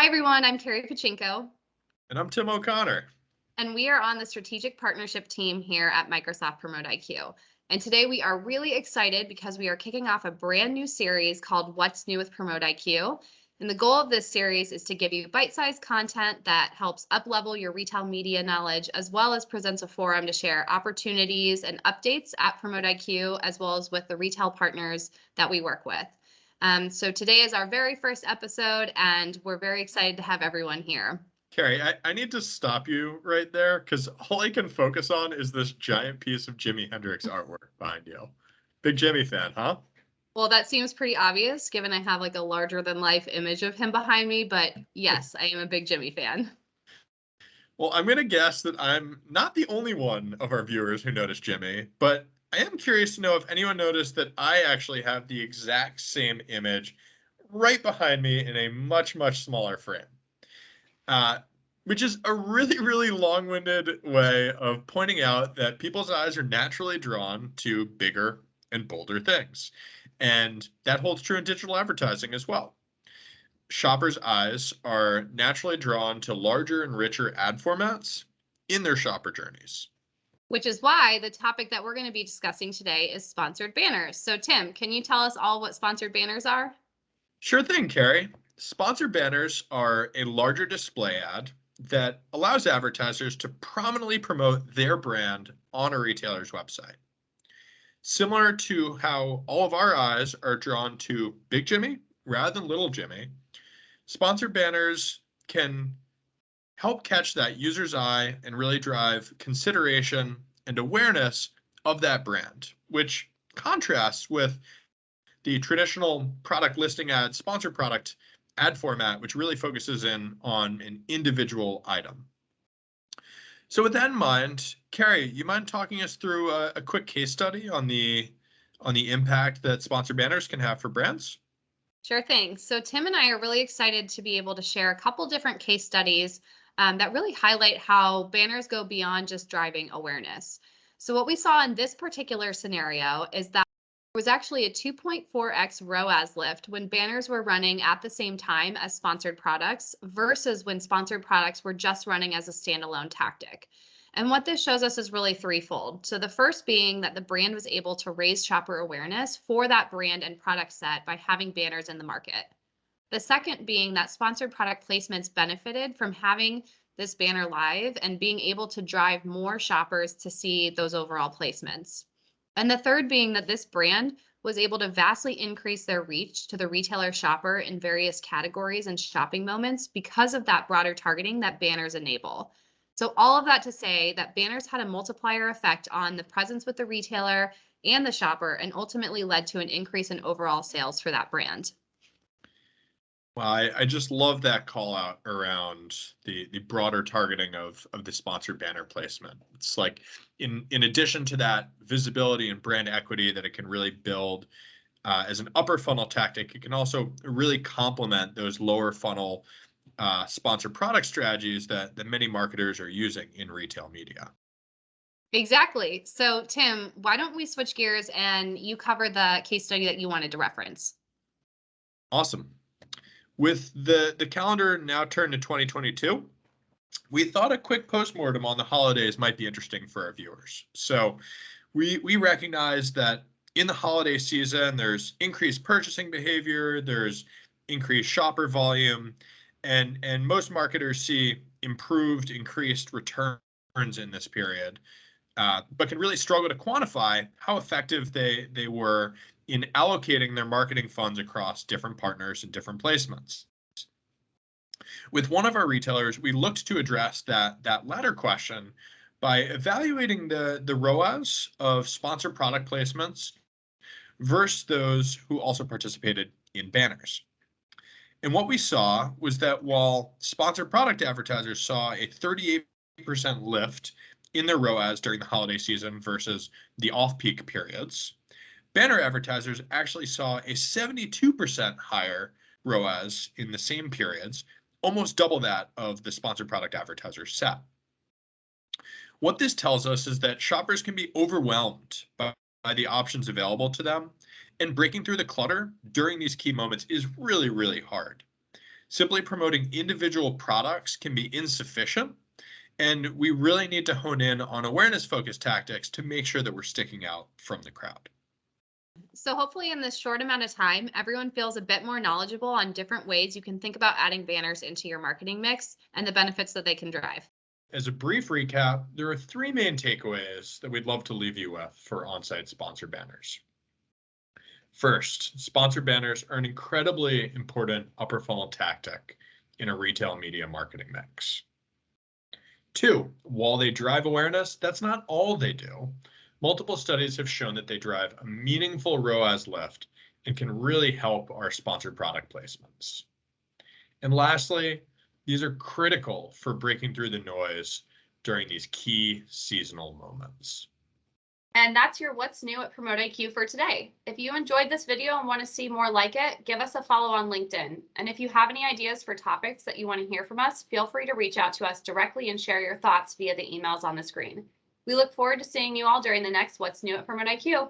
everyone, I'm Carrie Pachinko, And I'm Tim O'Connor. and we are on the strategic partnership team here at Microsoft PromoteIQ. And today we are really excited because we are kicking off a brand new series called What's New with PromoteIQ. And the goal of this series is to give you bite-sized content that helps uplevel your retail media knowledge, as well as presents a forum to share opportunities and updates at PromoteIQ, as well as with the retail partners that we work with. So today is our very first episode, and we're very excited to have everyone here. Carrie, I need to stop you right there because all I can focus on is this giant piece of Jimi Hendrix artwork behind you. Big Jimmy fan, huh? Well, that seems pretty obvious given I have like a larger than life image of him behind me, but yes, I am a big Jimmy fan. Well, I'm going to guess that I'm not the only one of our viewers who noticed Jimmy, but I am curious to know if anyone noticed that I actually have the exact same image right behind me in a much, much smaller frame. Uh, which is a really, really long-winded way of pointing out that people's eyes are naturally drawn to bigger and bolder things. And that holds true in digital advertising as well. Shoppers' eyes are naturally drawn to larger and richer ad formats in their shopper journeys. Which is why the topic that we're going to be discussing today is sponsored banners. So, Tim, can you tell us all what sponsored banners are? Sure thing, Carrie. Sponsored banners are a larger display ad that allows advertisers to prominently promote their brand on a retailer's website. Similar to how all of our eyes are drawn to Big Jimmy rather than Little Jimmy, sponsored banners can help catch that user's eye and really drive consideration and awareness of that brand, which contrasts with the traditional product listing ad, sponsored product ad format, which really focuses in on an individual item. So with that in mind, Carrie, you mind talking us through a quick case study on the impact that sponsored banners can have for brands? Sure thing. So, Tim and I are really excited to be able to share a couple different case studies that really highlight how banners go beyond just driving awareness. So, what we saw in this particular scenario is that there was actually a 2.4x ROAS lift when banners were running at the same time as sponsored products versus when sponsored products were just running as a standalone tactic. And what this shows us is really threefold. So, the first being that the brand was able to raise shopper awareness for that brand and product set by having banners in the market. The second being that sponsored product placements benefited from having this banner live and being able to drive more shoppers to see those overall placements. And the third being that this brand was able to vastly increase their reach to the retailer shopper in various categories and shopping moments because of that broader targeting that banners enable. So, all of that to say that banners had a multiplier effect on the presence with the retailer and the shopper and ultimately led to an increase in overall sales for that brand. Well, I just love that call out around the broader targeting of the sponsored banner placement. It's like in addition to that visibility and brand equity that it can really build as an upper funnel tactic, it can also really complement those lower funnel sponsored product strategies that many marketers are using in retail media. Exactly. So, Tim, why don't we switch gears and you cover the case study that you wanted to reference? Awesome. With the calendar now turned to 2022, we thought a quick postmortem on the holidays might be interesting for our viewers. So we recognize that in the holiday season, there's increased purchasing behavior, there's increased shopper volume, and most marketers see increased returns in this period, but can really struggle to quantify how effective they were in allocating their marketing funds across different partners and different placements. With one of our retailers, we looked to address that latter question by evaluating the ROAS of sponsored product placements versus those who also participated in banners. And what we saw was that while sponsored product advertisers saw a 38% lift in their ROAS during the holiday season versus the off-peak periods, banner advertisers actually saw a 72% higher ROAS in the same periods, almost double that of the sponsored product advertisers set. What this tells us is that shoppers can be overwhelmed by the options available to them, and breaking through the clutter during these key moments is really, really hard. Simply promoting individual products can be insufficient, and we really need to hone in on awareness-focused tactics to make sure that we're sticking out from the crowd. So hopefully in this short amount of time, everyone feels a bit more knowledgeable on different ways you can think about adding banners into your marketing mix and the benefits that they can drive. As a brief recap, there are three main takeaways that we'd love to leave you with for on-site sponsor banners. First, sponsor banners are an incredibly important upper funnel tactic in a retail media marketing mix. Two, while they drive awareness, that's not all they do. Multiple studies have shown that they drive a meaningful ROAS lift and can really help our sponsored product placements. And lastly, these are critical for breaking through the noise during these key seasonal moments. And that's your What's New at PromoteIQ for today. If you enjoyed this video and want to see more like it, give us a follow on LinkedIn. And if you have any ideas for topics that you want to hear from us, feel free to reach out to us directly and share your thoughts via the emails on the screen. We look forward to seeing you all during the next What's New at PromoteIQ.